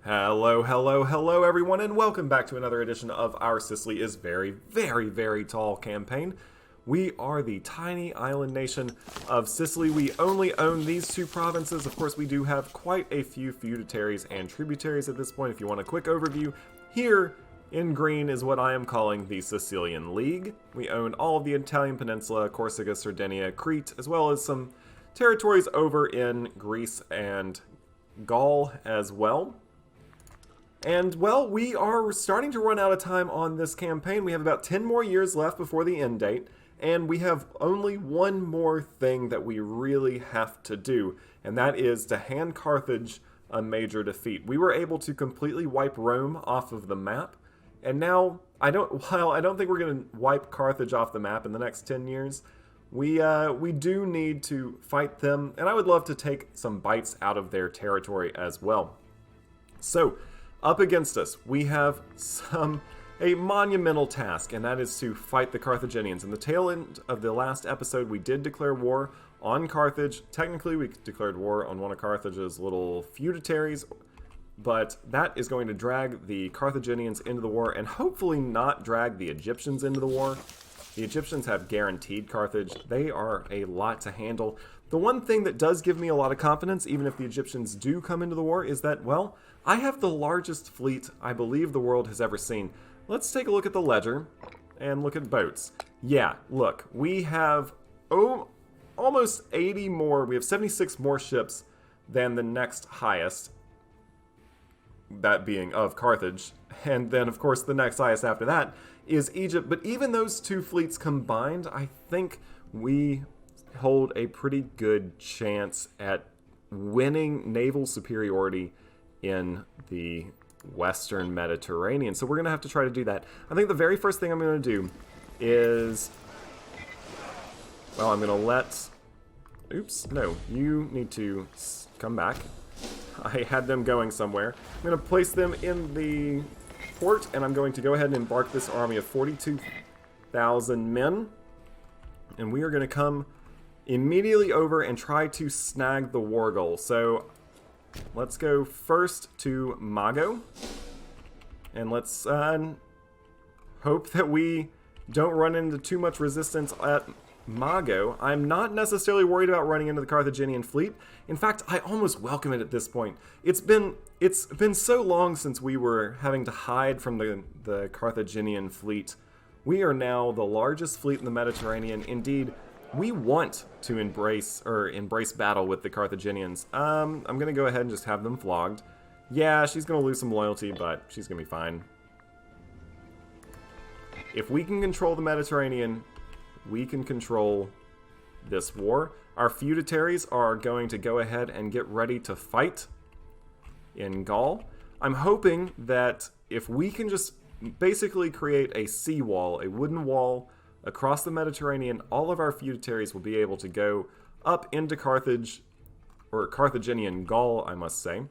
Hello, hello, hello everyone, and welcome back to another edition of our Sicily is very, very, very tall campaign. We are the tiny island nation of Sicily. We only own these two provinces. Of course, we do have quite a few feudataries and tributaries at this point. If you want a quick overview, here in green is what I am calling the Sicilian League. We own all of the Italian peninsula, Corsica, Sardinia, Crete, as well as some territories over in Greece and Gaul as well. And, well, we are starting to run out of time on this campaign. We have about 10 more years left before the end date, and we have only one more thing that we really have to do, and that is to hand Carthage a major defeat. We were able to completely wipe Rome off of the map, and now, while I don't think we're going to wipe Carthage off the map in the next 10 years, we do need to fight them, and I would love to take some bites out of their territory as well. So, up against us, we have a monumental task, and that is to fight the Carthaginians. In the tail end of the last episode, we did declare war on Carthage. Technically, we declared war on one of Carthage's little feudataries, but that is going to drag the Carthaginians into the war, and hopefully not drag the Egyptians into the war. The Egyptians have guaranteed Carthage. They are a lot to handle. The one thing that does give me a lot of confidence, even if the Egyptians do come into the war, is that, well, I have the largest fleet I believe the world has ever seen. Let's take a look at the ledger and look at boats. Yeah, look, we have almost 80 more. We have 76 more ships than the next highest, that being of Carthage. And then, of course, the next highest after that is Egypt. But even those two fleets combined, I think we hold a pretty good chance at winning naval superiority in the Western Mediterranean. So we're going to have to try to do that. I think the very first thing I'm going to do is, well, I'm going to let, oops, no, you need to come back. I had them going somewhere. I'm going to place them in the port, and I'm going to go ahead and embark this army of 42,000 men. And we are going to come immediately over and try to snag the war goal. So let's go first to Mago. And let's hope that we don't run into too much resistance at Mago. I'm not necessarily worried about running into the Carthaginian fleet. In fact, I almost welcome it at this point. It's been so long since we were having to hide from the Carthaginian fleet. We are now the largest fleet in the Mediterranean. Indeed, we want to embrace battle with the Carthaginians. I'm going to go ahead and just have them flogged. Yeah, she's going to lose some loyalty, but she's going to be fine. If we can control the Mediterranean, we can control this war. Our feudataries are going to go ahead and get ready to fight in Gaul. I'm hoping that if we can just basically create a seawall, a wooden wall across the Mediterranean, all of our feudataries will be able to go up into Carthage, or Carthaginian Gaul, I must say,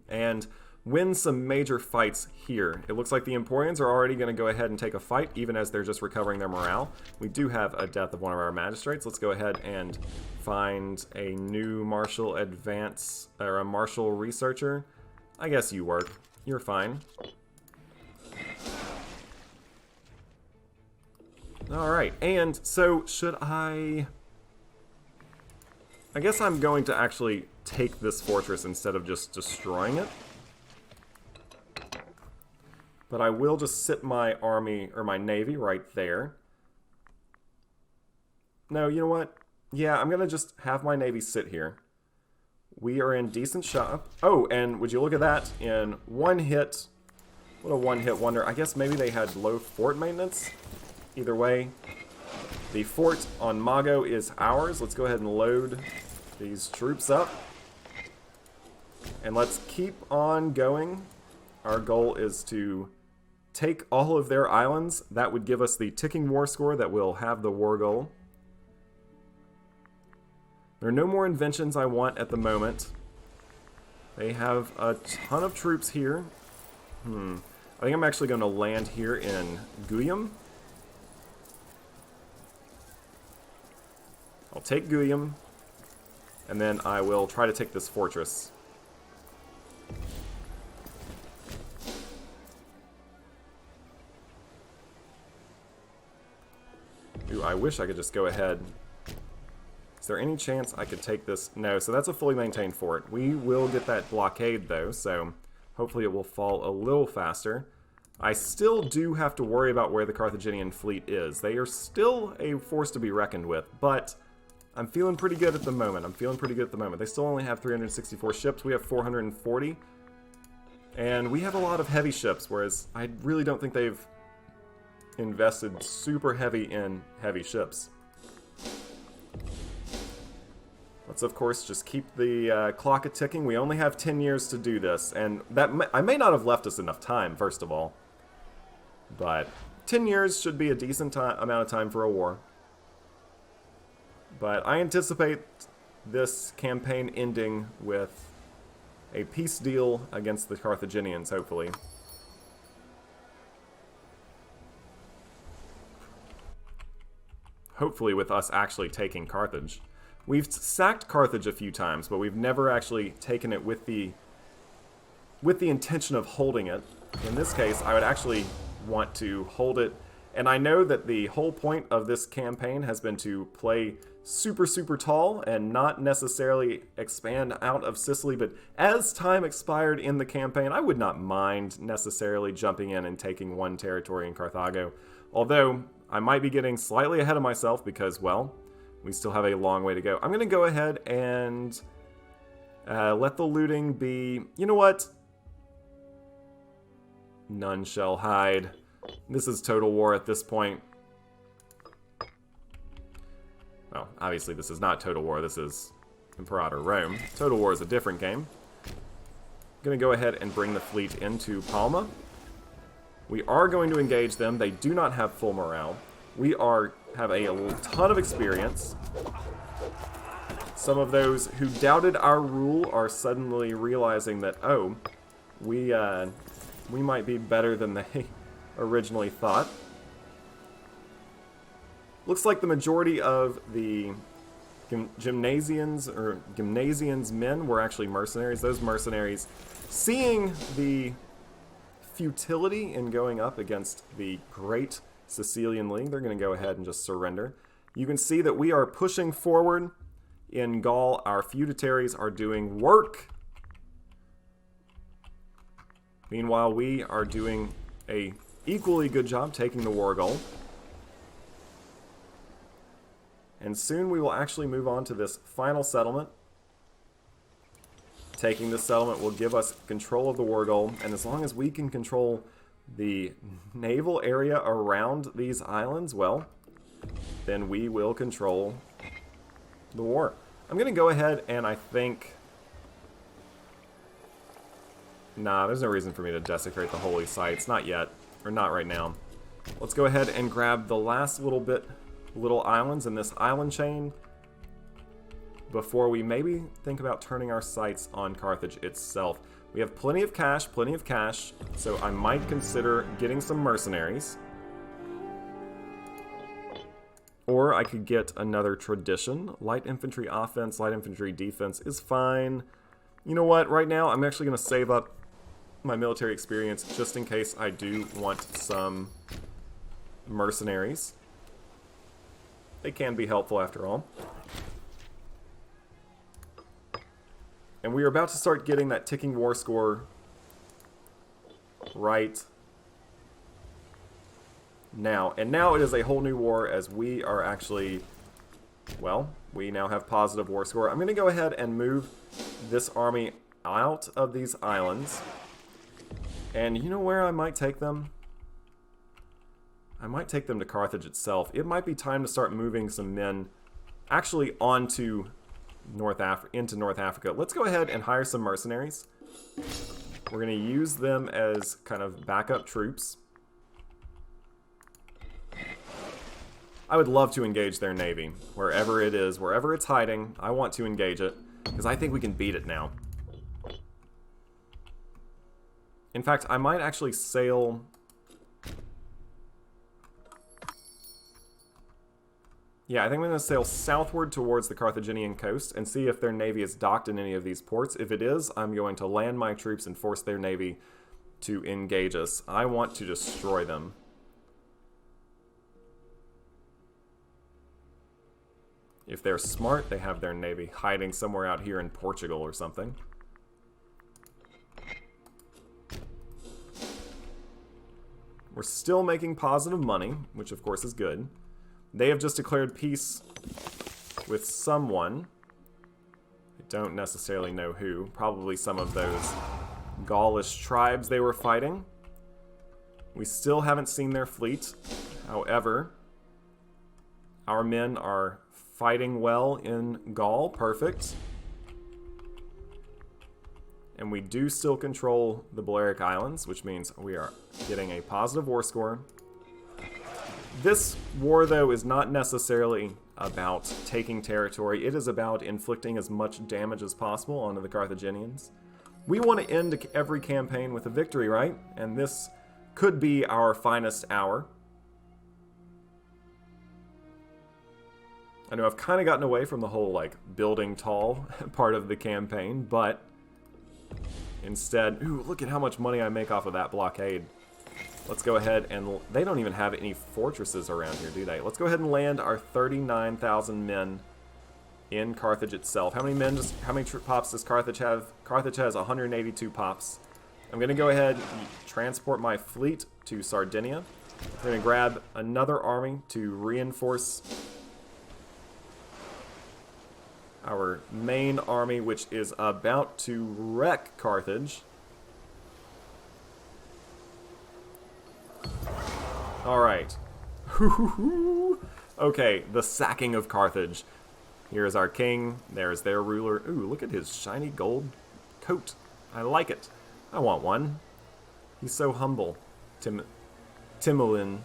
and win some major fights here. It looks like the Emporians are already going to go ahead and take a fight, even as they're just recovering their morale. We do have a death of one of our magistrates. Let's go ahead and find a new martial advance, or a martial researcher. I guess you work. You're fine. Alright, and so should I guess I'm going to actually take this fortress instead of just destroying it. But I will just sit my army, or my navy, right there. No, you know what? Yeah, I'm going to just have my navy sit here. We are in decent shot. Oh, and would you look at that? In one hit. What a one-hit wonder. I guess maybe they had low fort maintenance. Either way, the fort on Mago is ours. Let's go ahead and load these troops up. And let's keep on going. Our goal is to take all of their islands. That would give us the ticking war score that will have the war goal. There are no more inventions I want at the moment. They have a ton of troops here. I think I'm actually going to land here in Guillaume. I'll take Guillaume, and then I will try to take this fortress. I wish I could just go ahead. Is there any chance I could take this? No, so that's a fully maintained fort. We will get that blockade, though, so hopefully it will fall a little faster. I still do have to worry about where the Carthaginian fleet is. They are still a force to be reckoned with, but I'm feeling pretty good at the moment. They still only have 364 ships. We have 440. And we have a lot of heavy ships, whereas I really don't think they've invested super heavy in heavy ships. Let's, of course, just keep the clock a-ticking. We only have 10 years to do this, and I may not have left us enough time, first of all. But 10 years should be a decent amount of time for a war. But I anticipate this campaign ending with a peace deal against the Carthaginians, hopefully. Hopefully with us actually taking Carthage. We've sacked Carthage a few times, but we've never actually taken it with the intention of holding it. In this case, I would actually want to hold it, and I know that the whole point of this campaign has been to play super, super tall and not necessarily expand out of Sicily, but as time expired in the campaign, I would not mind necessarily jumping in and taking one territory in Carthago, although I might be getting slightly ahead of myself because, well, we still have a long way to go. I'm going to go ahead and let the looting be... You know what? None shall hide. This is total war at this point. Well, obviously this is not Total War. This is Imperator Rome. Total War is a different game. I'm going to go ahead and bring the fleet into Palma. We are going to engage them. They do not have full morale. We have a ton of experience. Some of those who doubted our rule are suddenly realizing that, oh, we might be better than they originally thought. Looks like the majority of the Gymnasians men were actually mercenaries. Those mercenaries, seeing the futility in going up against the great Sicilian League, they're going to go ahead and just surrender. You can see that we are pushing forward. In Gaul, our feudataries are doing work. Meanwhile, we are doing a equally good job taking the war goal. And soon we will actually move on to this final settlement. Taking this settlement will give us control of the war goal, and as long as we can control the naval area around these islands, well, then we will control the war. I'm going to go ahead and I think... Nah, there's no reason for me to desecrate the holy sites. Not yet. Or not right now. Let's go ahead and grab the last little islands in this island chain before we maybe think about turning our sights on Carthage itself. We have plenty of cash, so I might consider getting some mercenaries. Or I could get another tradition. Light infantry offense, light infantry defense is fine. You know what? Right now, I'm actually going to save up my military experience just in case I do want some mercenaries. They can be helpful after all. And we are about to start getting that ticking war score right now. And now it is a whole new war as we are actually, well, we now have positive war score. I'm going to go ahead and move this army out of these islands. And you know where I might take them? I might take them to Carthage itself. It might be time to start moving some men actually onto into North Africa. Let's go ahead and hire some mercenaries. We're going to use them as kind of backup troops. I would love to engage their navy. Wherever it is, wherever it's hiding, I want to engage it. Because I think we can beat it now. In fact, I might actually sail... Yeah, I think I'm going to sail southward towards the Carthaginian coast and see if their navy is docked in any of these ports. If it is, I'm going to land my troops and force their navy to engage us. I want to destroy them. If they're smart, they have their navy hiding somewhere out here in Portugal or something. We're still making positive money, which of course is good. They have just declared peace with someone. I don't necessarily know who. Probably some of those Gaulish tribes they were fighting. We still haven't seen their fleet. However, our men are fighting well in Gaul. Perfect. And we do still control the Balearic Islands, which means we are getting a positive war score. This war, though, is not necessarily about taking territory. It is about inflicting as much damage as possible onto the Carthaginians. We want to end every campaign with a victory, right? And this could be our finest hour. I know I've kind of gotten away from the whole, like, building tall part of the campaign, but instead... Ooh, look at how much money I make off of that blockade. Let's go ahead and... They don't even have any fortresses around here, do they? Let's go ahead and land our 39,000 men in Carthage itself. How many pops does Carthage have? Carthage has 182 pops. I'm going to go ahead and transport my fleet to Sardinia. I'm going to grab another army to reinforce our main army, which is about to wreck Carthage. Alright. Okay, the sacking of Carthage. Here's our king. There's their ruler. Ooh, look at his shiny gold coat. I like it. I want one. He's so humble. Timoleon,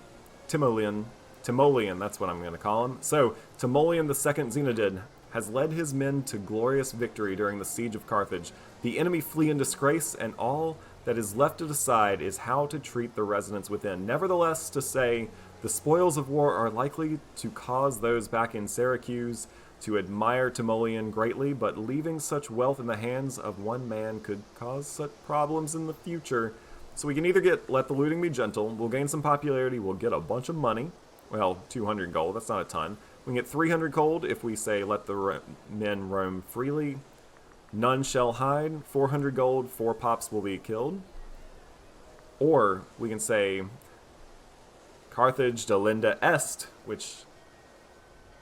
that's what I'm going to call him. So, Timoleon II Zenodid has led his men to glorious victory during the siege of Carthage. The enemy flee in disgrace, and all that is left to decide is how to treat the residents within. Nevertheless, to say, the spoils of war are likely to cause those back in Syracuse to admire Timoleon greatly, but leaving such wealth in the hands of one man could cause such problems in the future. So we can either let the looting be gentle, we'll gain some popularity, we'll get a bunch of money. Well, 200 gold, that's not a ton. We can get 300 gold if we say let the men roam freely. None shall hide. 400 gold, 4 pops will be killed. Or we can say Carthage delinda est, which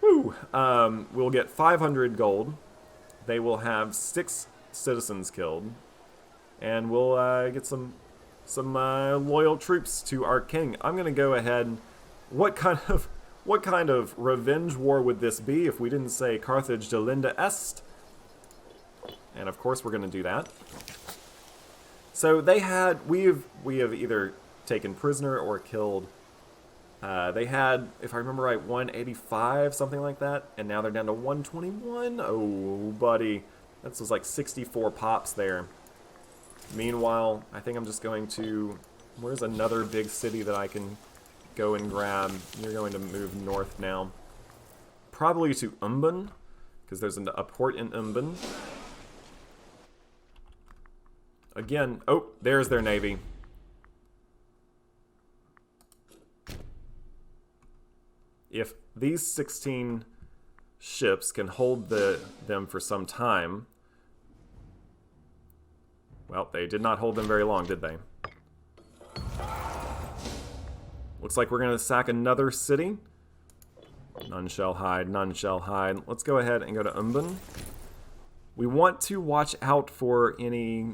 we'll get 500 gold. They will have 6 citizens killed. And we'll get some loyal troops to our king. I'm going to go ahead. What kind of revenge war would this be if we didn't say Carthage delinda est? And of course we're going to do that. So we have either taken prisoner or killed. They had, if I remember right, 185, something like that, and now they're down to 121. Oh, buddy, that was like 64 pops there. Meanwhile, I think I'm just going to... Where's another big city that I can go and grab? You're going to move north now. Probably to Umban, because there's a port in Umban. Again, oh, there's their navy. If these 16 ships can hold them for some time... Well, they did not hold them very long, did they? Looks like we're going to sack another city. None shall hide, none shall hide. Let's go ahead and go to Umban. We want to watch out for any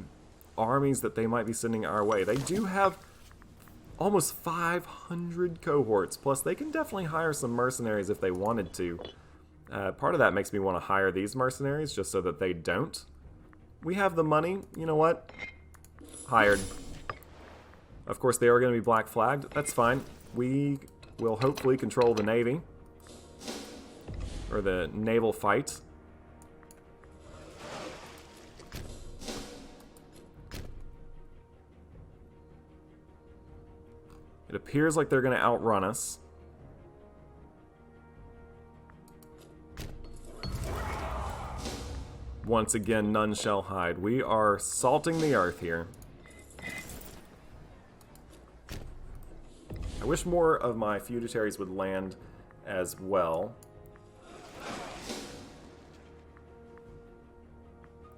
armies that they might be sending our way. They do have almost 500 cohorts, plus they can definitely hire some mercenaries if they wanted to. Part of that makes me want to hire these mercenaries just so that they don't. We have the money. You know what? Hired. Of course, they are going to be black flagged. That's fine. We will hopefully control the navy. Or the naval fight. It appears like they're going to outrun us. Once again, none shall hide. We are salting the earth here. I wish more of my feudataries would land as well.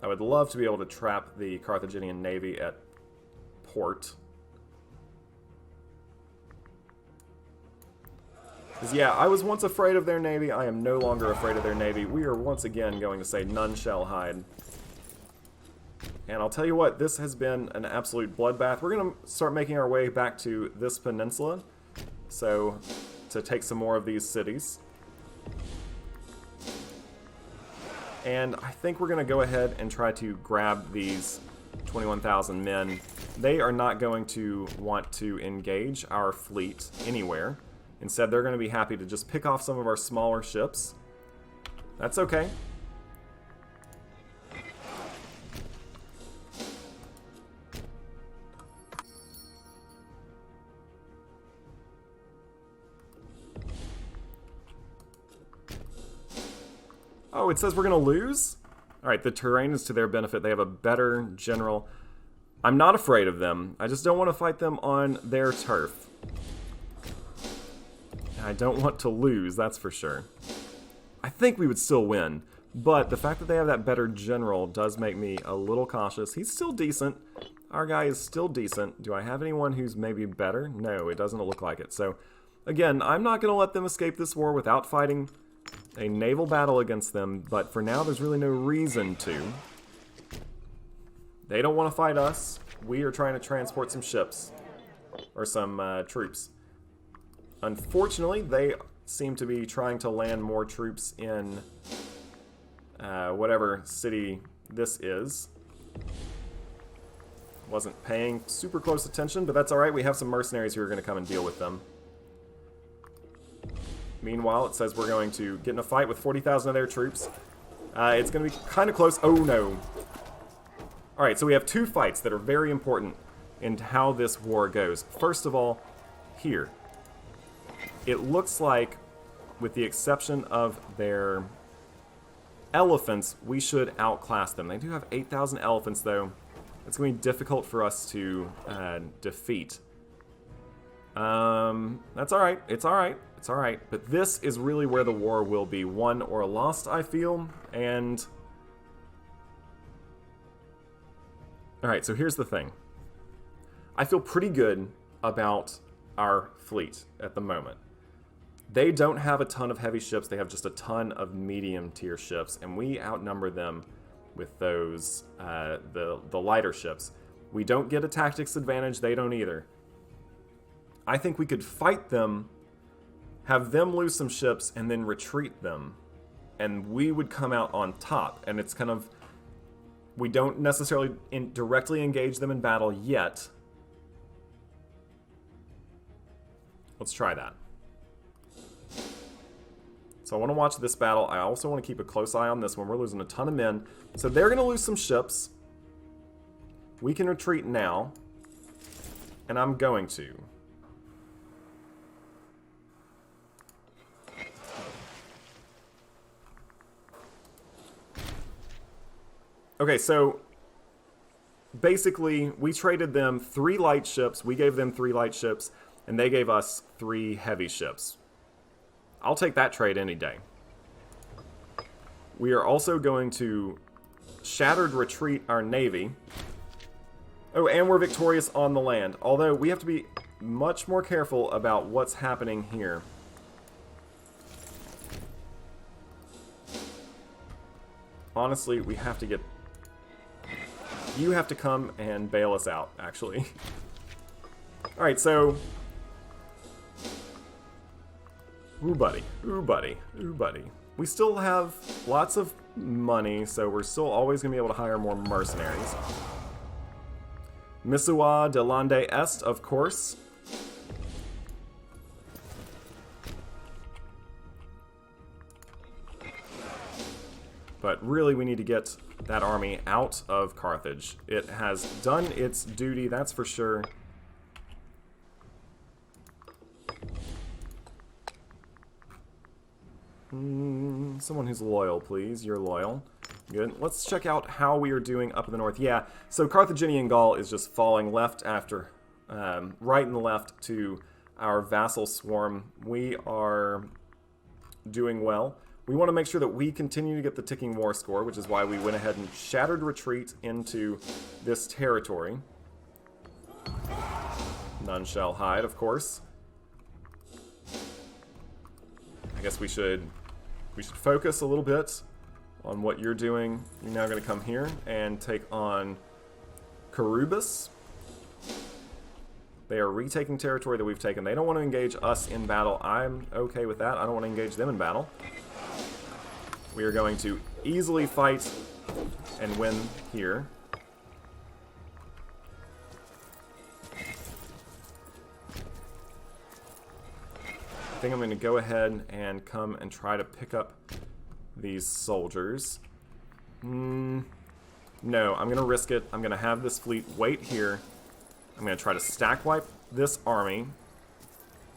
I would love to be able to trap the Carthaginian navy at port. Because, yeah, I was once afraid of their navy. I am no longer afraid of their navy. We are once again going to say none shall hide. And I'll tell you what, this has been an absolute bloodbath. We're going to start making our way back to this peninsula. So, to take some more of these cities. And I think we're going to go ahead and try to grab these 21,000 men. They are not going to want to engage our fleet anywhere. Instead, they're going to be happy to just pick off some of our smaller ships. That's okay. Oh, it says we're going to lose? Alright, the terrain is to their benefit. They have a better general. I'm not afraid of them. I just don't want to fight them on their turf. I don't want to lose, that's for sure. I think we would still win, but the fact that they have that better general does make me a little cautious. He's still decent. Our guy is still decent. Do I have anyone who's maybe better? No, it doesn't look like it. So, again, I'm not going to let them escape this war without fighting a naval battle against them, but for now there's really no reason to. They don't want to fight us. We are trying to transport some ships, or some troops. Unfortunately, they seem to be trying to land more troops in whatever city this is. Wasn't paying super close attention, but that's alright. We have some mercenaries who are going to come and deal with them. Meanwhile, it says we're going to get in a fight with 40,000 of their troops. It's going to be kind of close. Oh, no. Alright, so we have two fights that are very important in how this war goes. First of all, here. It looks like, with the exception of their elephants, we should outclass them. They do have 8,000 elephants, though. It's going to be difficult for us to defeat. That's alright. It's alright. It's alright. But this is really where the war will be won or lost, I feel. And... Alright, so here's the thing. I feel pretty good about our fleet at the moment. They don't have a ton of heavy ships. They have just a ton of medium tier ships. And we outnumber them with those, the lighter ships. We don't get a tactics advantage. They don't either. I think we could fight them, have them lose some ships, and then retreat them. And we would come out on top. And it's kind of... We don't necessarily directly engage them in battle yet. Let's try that. So I want to watch this battle. I also want to keep a close eye on this one. We're losing a ton of men. So they're going to lose some ships. We can retreat now. And I'm going to. Okay, so basically we traded them 3 light ships. We gave them 3 light ships. And they gave us 3 heavy ships. I'll take that trade any day. We are also going to shattered retreat our navy. Oh, and we're victorious on the land. Although, we have to be much more careful about what's happening here. Honestly, we have to get... You have to come and bail us out, actually. Alright, so... Ooh, buddy. Ooh, buddy. Ooh, buddy. We still have lots of money, so we're still always going to be able to hire more mercenaries. Misua de Lande Est, of course. But really, we need to get that army out of Carthage. It has done its duty, that's for sure. Someone who's loyal, please. You're loyal. Good. Let's check out how we are doing up in the north. Yeah, so Carthaginian Gaul is just falling left after, right and left to our vassal swarm. We are doing well. We want to make sure that we continue to get the ticking war score, which is why we went ahead and shattered retreat into this territory. None shall hide, of course. I guess we should focus a little bit on what you're doing. You're now going to come here and take on Carubus. They are retaking territory that we've taken. They don't want to engage us in battle. I'm okay with that. I don't want to engage them in battle. We are going to easily fight and win here. I think I'm going to go ahead and come and try to pick up these soldiers. No, I'm going to risk it. I'm going to have this fleet wait here. I'm going to try to stack wipe this army.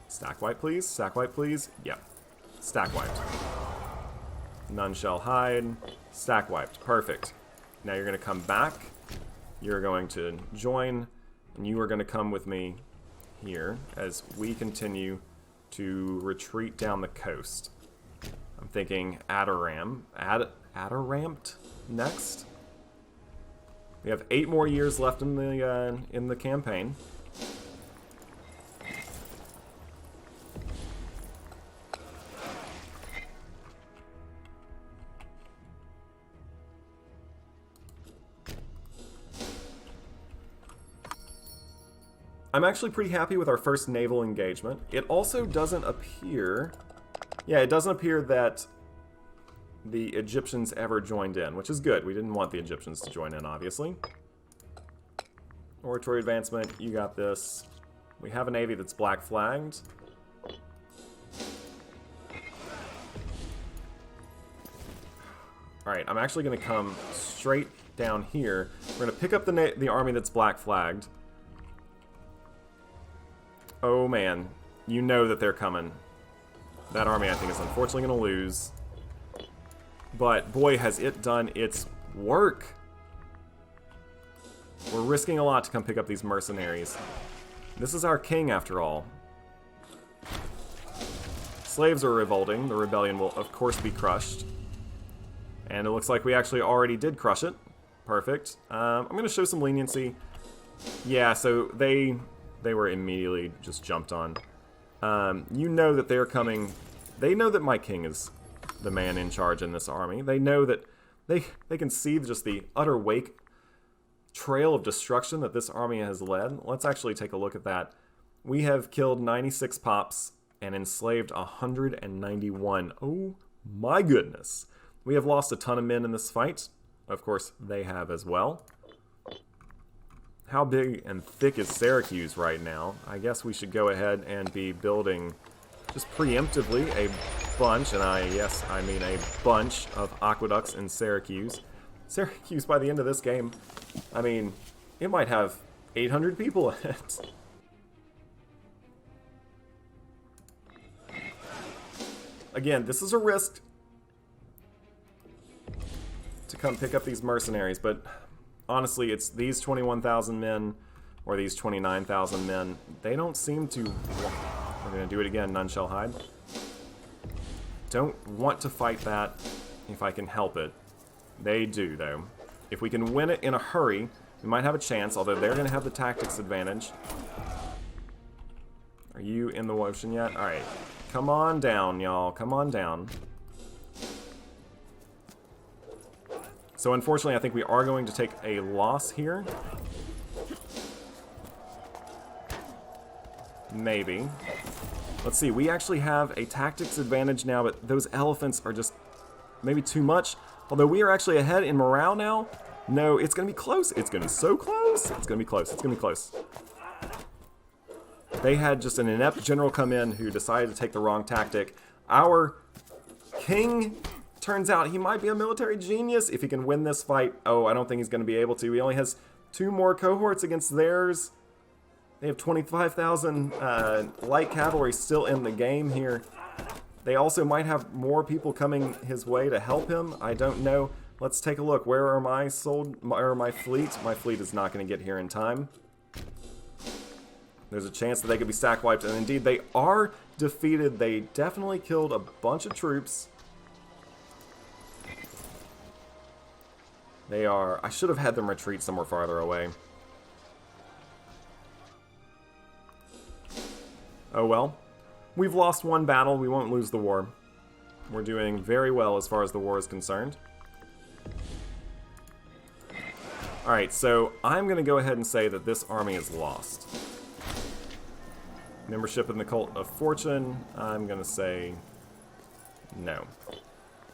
Stack wipe, please. Stack wipe, please. Yep. Stack wiped. None shall hide. Stack wiped. Perfect. Now you're going to come back. You're going to join. And you are going to come with me here as we continue to retreat down the coast. I'm thinking Adaramped next. We have 8 more years left in the campaign. I'm actually pretty happy with our first naval engagement. It also doesn't appear... Yeah, it doesn't appear that the Egyptians ever joined in, which is good. We didn't want the Egyptians to join in, obviously. Oratory advancement, you got this. We have a navy that's black flagged. Alright, I'm actually going to come straight down here. We're going to pick up the army that's black flagged. Oh man, you know that they're coming. That army, I think, is unfortunately going to lose. But, boy, has it done its work. We're risking a lot to come pick up these mercenaries. This is our king, after all. Slaves are revolting. The rebellion will, of course, be crushed. And it looks like we actually already did crush it. Perfect. I'm going to show some leniency. Yeah, so they were immediately just jumped on. You know that they're coming. They know that my king is the man in charge in this army. They know that they can see just the utter trail of destruction that this army has led. Let's actually take a look at that. We have killed 96 pops and enslaved 191. Oh my goodness. We have lost a ton of men in this fight. Of course, they have as well. How big and thick is Syracuse right now? I guess we should go ahead and be building just preemptively a bunch, and I mean a bunch of aqueducts in Syracuse. Syracuse, by the end of this game, I mean, it might have 800 people in it. Again, this is a risk to come pick up these mercenaries, but honestly, it's these 21,000 men or these 29,000 men. They don't seem to... We're going to do it again. None shall hide. Don't want to fight that if I can help it. They do, though. If we can win it in a hurry, we might have a chance, although they're going to have the tactics advantage. Are you in the ocean yet? Alright. Come on down, y'all. Come on down. So unfortunately, I think we are going to take a loss here. Maybe. Let's see, we actually have a tactics advantage now, but those elephants are just maybe too much. Although we are actually ahead in morale now. No, it's going to be close. It's going to be so close. It's going to be close. It's going to be close. They had just an inept general come in who decided to take the wrong tactic. Our king... Turns out he might be a military genius if he can win this fight. Oh, I don't think he's going to be able to. He only has 2 more cohorts against theirs. They have 25,000 light cavalry still in the game here. They also might have more people coming his way to help him. I don't know. Let's take a look. Where are my fleet? My fleet is not going to get here in time. There's a chance that they could be stack wiped, and indeed they are defeated. They definitely killed a bunch of troops. They are... I should have had them retreat somewhere farther away. Oh well. We've lost one battle. We won't lose the war. We're doing very well as far as the war is concerned. Alright, so I'm going to go ahead and say that this army is lost. Membership in the Cult of Fortune, I'm going to say no.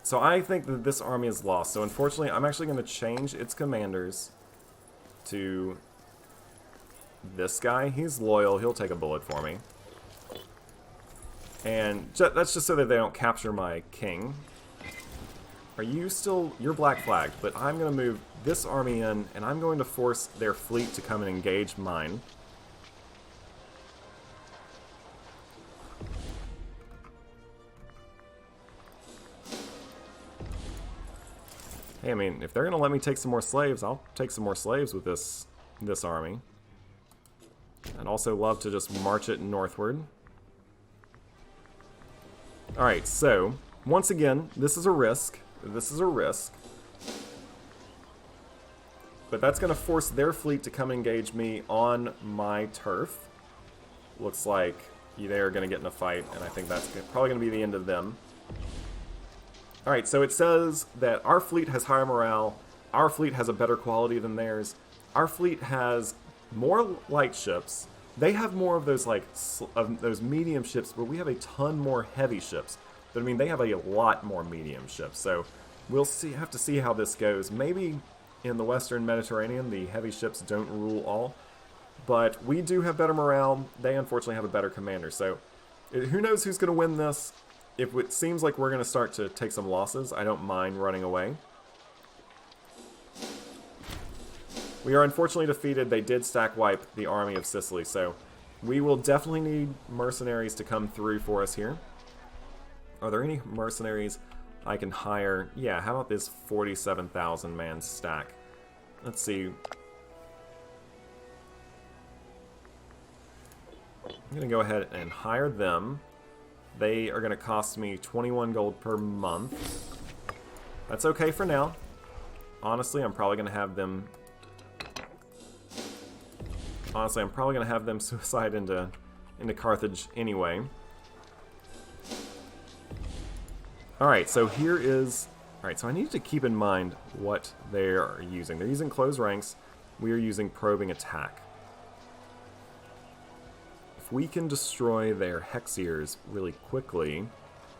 So I think that this army is lost. So unfortunately, I'm actually going to change its commanders to this guy. He's loyal. He'll take a bullet for me. And that's just so that they don't capture my king. Are you still... You're black flagged, but I'm going to move this army in, and I'm going to force their fleet to come and engage mine. Hey, I mean, if they're going to let me take some more slaves, I'll take some more slaves with this army. I'd also love to just march it northward. Alright, so, once again, this is a risk. This is a risk. But that's going to force their fleet to come engage me on my turf. Looks like they're going to get in a fight, and I think that's probably going to be the end of them. Alright, so it says that our fleet has higher morale, our fleet has a better quality than theirs, our fleet has more light ships, they have more of those those medium ships, but we have a ton more heavy ships. But I mean, they have a lot more medium ships, so we'll have to see how this goes. Maybe in the Western Mediterranean, the heavy ships don't rule all, but we do have better morale. They unfortunately have a better commander, so who knows who's going to win this? If it seems like we're going to start to take some losses, I don't mind running away. We are unfortunately defeated. They did stack wipe the army of Sicily, so we will definitely need mercenaries to come through for us here. Are there any mercenaries I can hire? Yeah, how about this 47,000 man stack? Let's see. I'm going to go ahead and hire them. They are going to cost me 21 gold per month. That's okay for now. Honestly, I'm probably going to have them... suicide into Carthage anyway. Alright, so here is... Alright, so I need to keep in mind what they are using. They're using close ranks. We are using probing attack. If we can destroy their Hexiers really quickly...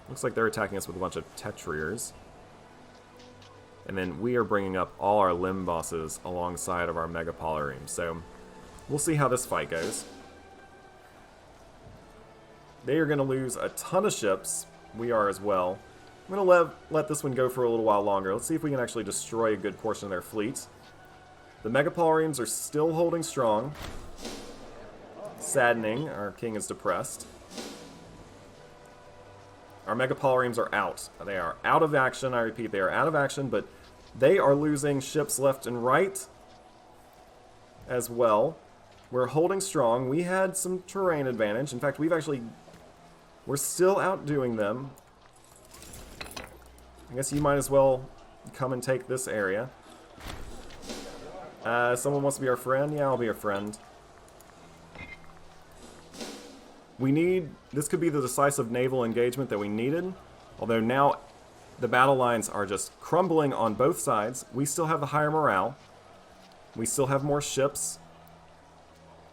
Looks like they're attacking us with a bunch of Tetriers. And then we are bringing up all our limb bosses alongside of our Megapolyremes. So we'll see how this fight goes. They are going to lose a ton of ships. We are as well. I'm going to let this one go for a little while longer. Let's see if we can actually destroy a good portion of their fleet. The Megapolyremes are still holding strong. Saddening. Our king is depressed. Our Megapolyremes are out. They are out of action. I repeat, they are out of action, but they are losing ships left and right as well. We're holding strong. We had some terrain advantage. In fact, we're still outdoing them. I guess you might as well come and take this area. Someone wants to be our friend? Yeah, I'll be a friend. This could be the decisive naval engagement that we needed. Although now the battle lines are just crumbling on both sides. We still have the higher morale. We still have more ships.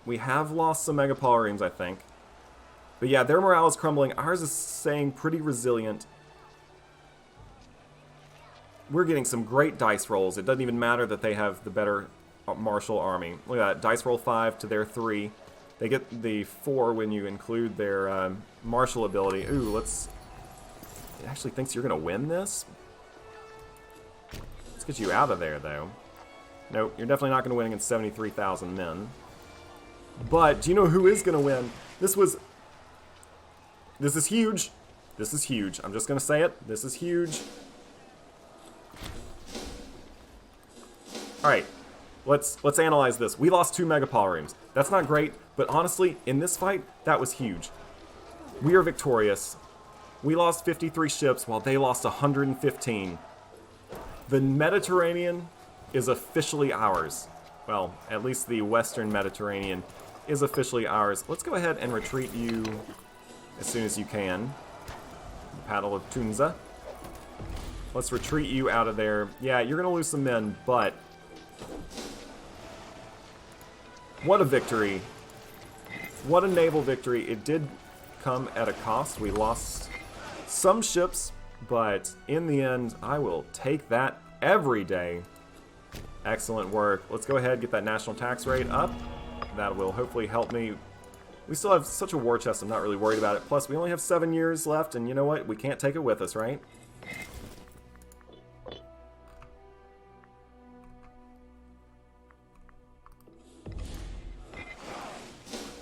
We have lost some Megapolyremes, I think. But yeah, their morale is crumbling. Ours is staying pretty resilient. We're getting some great dice rolls. It doesn't even matter that they have the better martial army. Look at that. Dice roll 5 to their 3. They get the 4 when you include their martial ability. Ooh, It actually thinks you're going to win this? Let's get you out of there, though. Nope, you're definitely not going to win against 73,000 men. But, do you know who is going to win? This is huge. This is huge. I'm just going to say it. This is huge. Alright, let's analyze this. We lost 2 Megapolyremes. That's not great, but honestly, in this fight, that was huge. We are victorious. We lost 53 ships while they lost 115. The Mediterranean is officially ours. Well, at least the Western Mediterranean is officially ours. Let's go ahead and retreat you as soon as you can. Paddle of Tunza. Let's retreat you out of there. Yeah, you're going to lose some men, but what a victory. What a naval victory. It did come at a cost. We lost some ships, but in the end, I will take that every day. Excellent work. Let's go ahead and get that national tax rate up. That will hopefully help me. We still have such a war chest, I'm not really worried about it. Plus, we only have 7 years left, and you know what? We can't take it with us, right?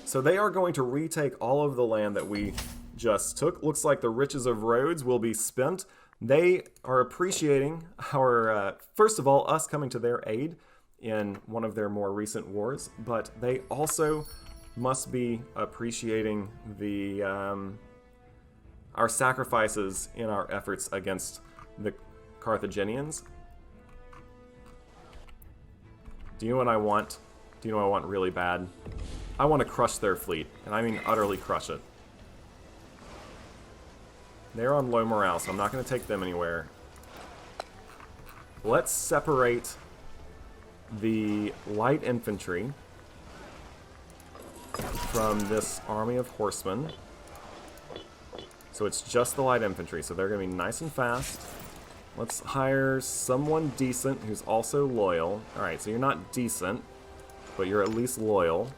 So they are going to retake all of the land that we just took. Looks like the riches of Rhodes will be spent. They are appreciating our, first of all, us coming to their aid in one of their more recent wars, but they also must be appreciating the our sacrifices in our efforts against the Carthaginians. Do you know what I want? Do you know what I want really bad? I want to crush their fleet, and I mean utterly crush it. They're on low morale, so I'm not going to take them anywhere. Let's separate the light infantry from this army of horsemen. So it's just the light infantry, so they're going to be nice and fast. Let's hire someone decent who's also loyal. Alright, so you're not decent, but you're at least loyal.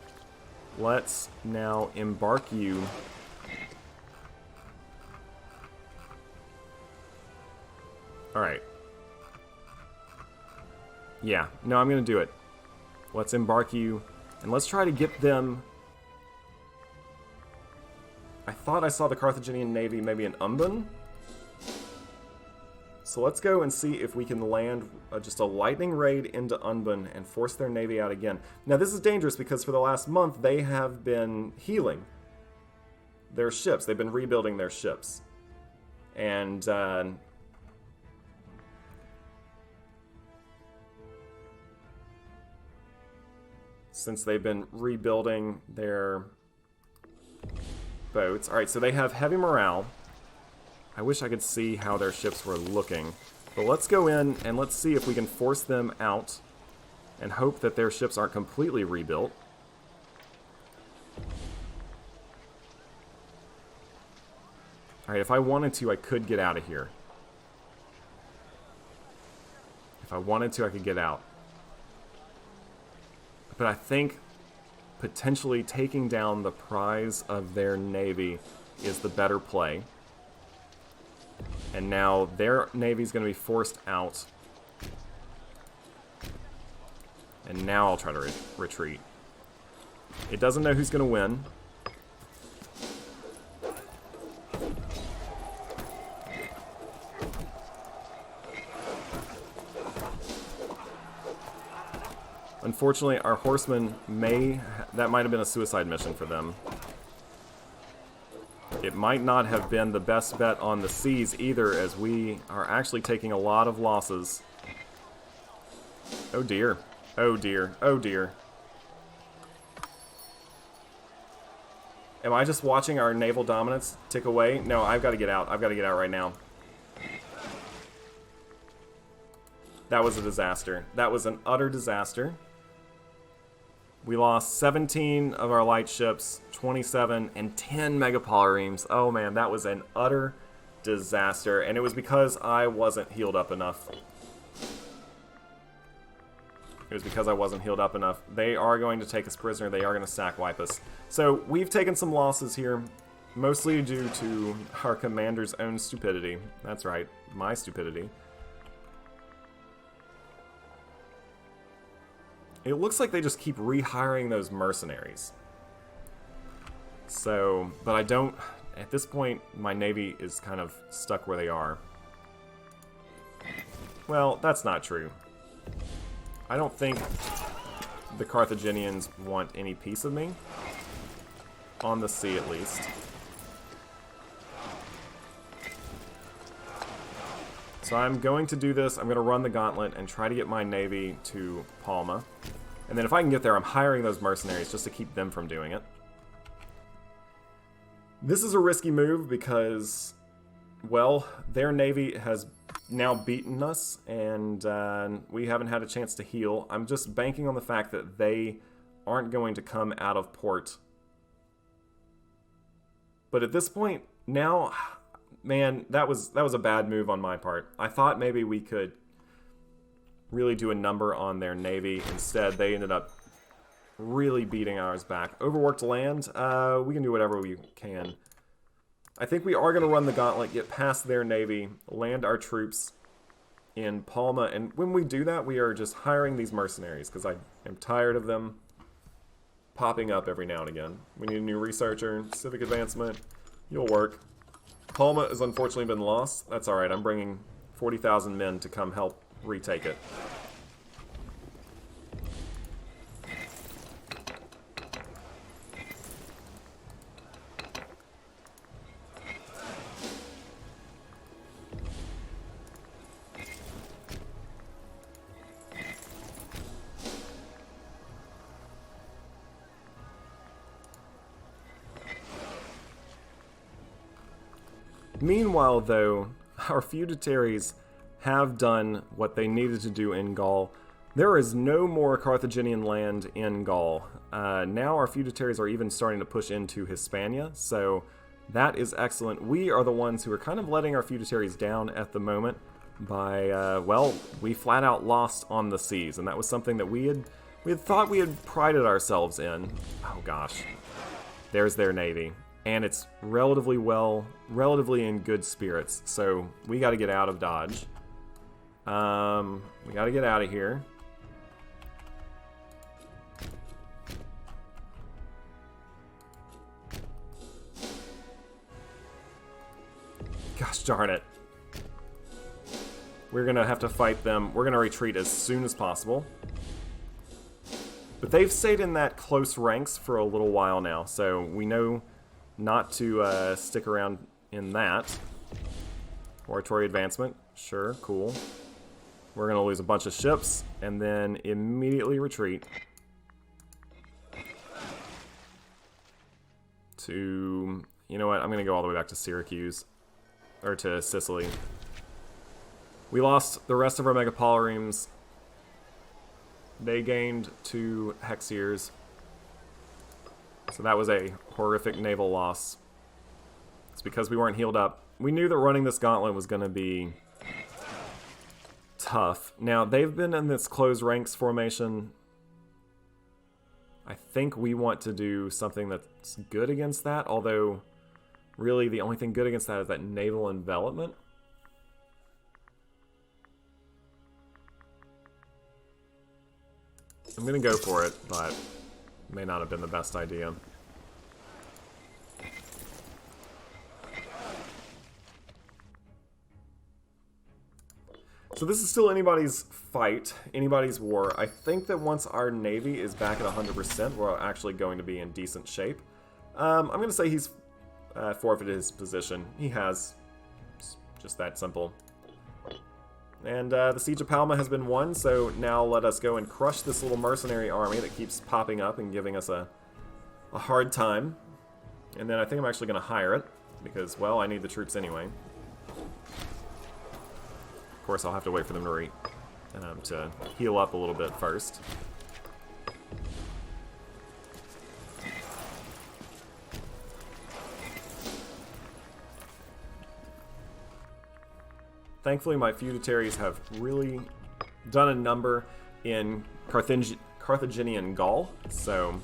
Let's now embark you. Alright. Yeah, no, I'm going to do it. Let's embark you, and let's try to get them. I thought I saw the Carthaginian navy maybe in Umbun. So let's go and see if we can land just a lightning raid into Unbun and force their navy out again. Now this is dangerous because for the last month they have been healing their ships. They've been rebuilding their ships. And since they've been rebuilding their boats. Alright, so they have heavy morale. I wish I could see how their ships were looking. But let's go in and let's see if we can force them out and hope that their ships aren't completely rebuilt. Alright, if I wanted to, I could get out of here. If I wanted to, I could get out. But I think potentially taking down the prize of their navy is the better play. And now their navy's going to be forced out. And now I'll try to retreat. It doesn't know who's going to win. Unfortunately, our horsemen that might have been a suicide mission for them. It might not have been the best bet on the seas either, as we are actually taking a lot of losses. Oh dear. Oh dear. Oh dear. Am I just watching our naval dominance tick away? No, I've got to get out. I've got to get out right now. That was a disaster. That was an utter disaster. We lost 17 of our light ships, 27, and 10 megapolyremes. Oh man, that was an utter disaster. And it was because I wasn't healed up enough. It was because I wasn't healed up enough. They are going to take us prisoner. They are going to sack wipe us. So we've taken some losses here, mostly due to our commander's own stupidity. That's right, my stupidity. It looks like they just keep rehiring those mercenaries. So, but I don't... At this point, my navy is kind of stuck where they are. Well, that's not true. I don't think the Carthaginians want any piece of me. On the sea, at least. So I'm going to do this. I'm going to run the gauntlet and try to get my navy to Palma. And then if I can get there, I'm hiring those mercenaries just to keep them from doing it. This is a risky move because, well, their navy has now beaten us, and we haven't had a chance to heal. I'm just banking on the fact that they aren't going to come out of port. But at this point, now, man, that was a bad move on my part. I thought maybe we could really do a number on their navy. Instead, they ended up really beating ours back. Overworked land, we can do whatever we can. I think we are going to run the gauntlet, get past their navy, land our troops in Palma, and when we do that, we are just hiring these mercenaries, because I am tired of them popping up every now and again. We need a new researcher, civic advancement, you'll work. Palma has unfortunately been lost. That's alright, I'm bringing 40,000 men to come help retake it. Meanwhile, though, our feudatories have done what they needed to do in Gaul. There is no more Carthaginian land in Gaul. Now our feudatories are even starting to push into Hispania, so that is excellent. We are the ones who are kind of letting our feudatories down at the moment by, well, we flat out lost on the seas, and that was something that we had thought we had prided ourselves in. Oh gosh, there's their navy. And it's relatively in good spirits. So we got to get out of Dodge. We got to get out of here. Gosh darn it. We're going to have to fight them. We're going to retreat as soon as possible. But they've stayed in that close ranks for a little while now. So we know not to stick around in that. Oratory advancement. Sure, cool. We're going to lose a bunch of ships and then immediately retreat to... You know what? I'm going to go all the way back to Syracuse. Or to Sicily. We lost the rest of our megapoliremes. They gained 2 hexiers. So that was a horrific naval loss. It's because we weren't healed up. We knew that running this gauntlet was going to be tough. Now, they've been in this closed ranks formation. I think we want to do something that's good against that, although really the only thing good against that is that naval envelopment. I'm going to go for it, but may not have been the best idea. So this is still anybody's fight, anybody's war. I think that once our navy is back at 100%, we're actually going to be in decent shape. I'm going to say he's forfeited his position. He has. It's just that simple. And the Siege of Palma has been won, so now let us go and crush this little mercenary army that keeps popping up and giving us a hard time. And then I think I'm actually going to hire it, because, well, I need the troops anyway. Of course, I'll have to wait for them to heal up a little bit first. Thankfully, my feudatories have really done a number in Carthaginian Gaul, so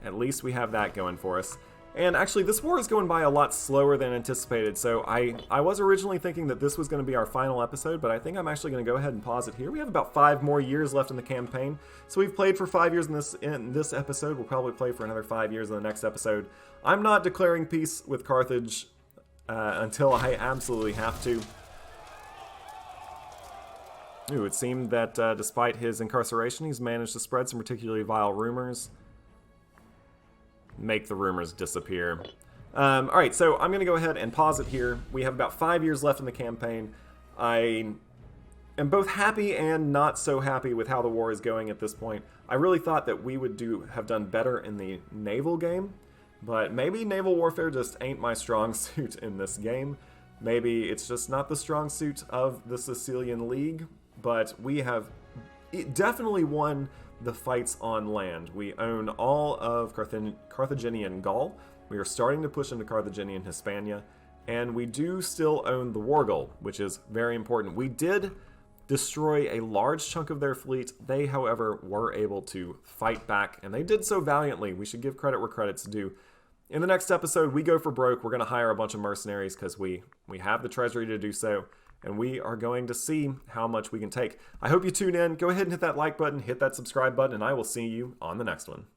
at least we have that going for us. And actually, this war is going by a lot slower than anticipated, so I was originally thinking that this was going to be our final episode, but I think I'm actually going to go ahead and pause it here. We have about 5 more years left in the campaign, so we've played for 5 years in this episode. We'll probably play for another 5 years in the next episode. I'm not declaring peace with Carthage until I absolutely have to. Ooh, it seemed that despite his incarceration, he's managed to spread some particularly vile rumors. Make the rumors disappear. Alright, so I'm going to go ahead and pause it here. We have about 5 years left in the campaign. I am both happy and not so happy with how the war is going at this point. I really thought that we would have done better in the naval game, but maybe naval warfare just ain't my strong suit in this game. Maybe it's just not the strong suit of the Sicilian League, but we have definitely won the fights on land. We own all of Carthaginian Gaul. We are starting to push into Carthaginian Hispania, and we do still own the war goal, which is very important. We did destroy a large chunk of their fleet. They, however, were able to fight back, and they did so valiantly. We should give credit where credit's due. In the next episode, we go for broke. We're going to hire a bunch of mercenaries because we have the treasury to do so, and we are going to see how much we can take. I hope you tune in. Go ahead and hit that like button, hit that subscribe button, and I will see you on the next one.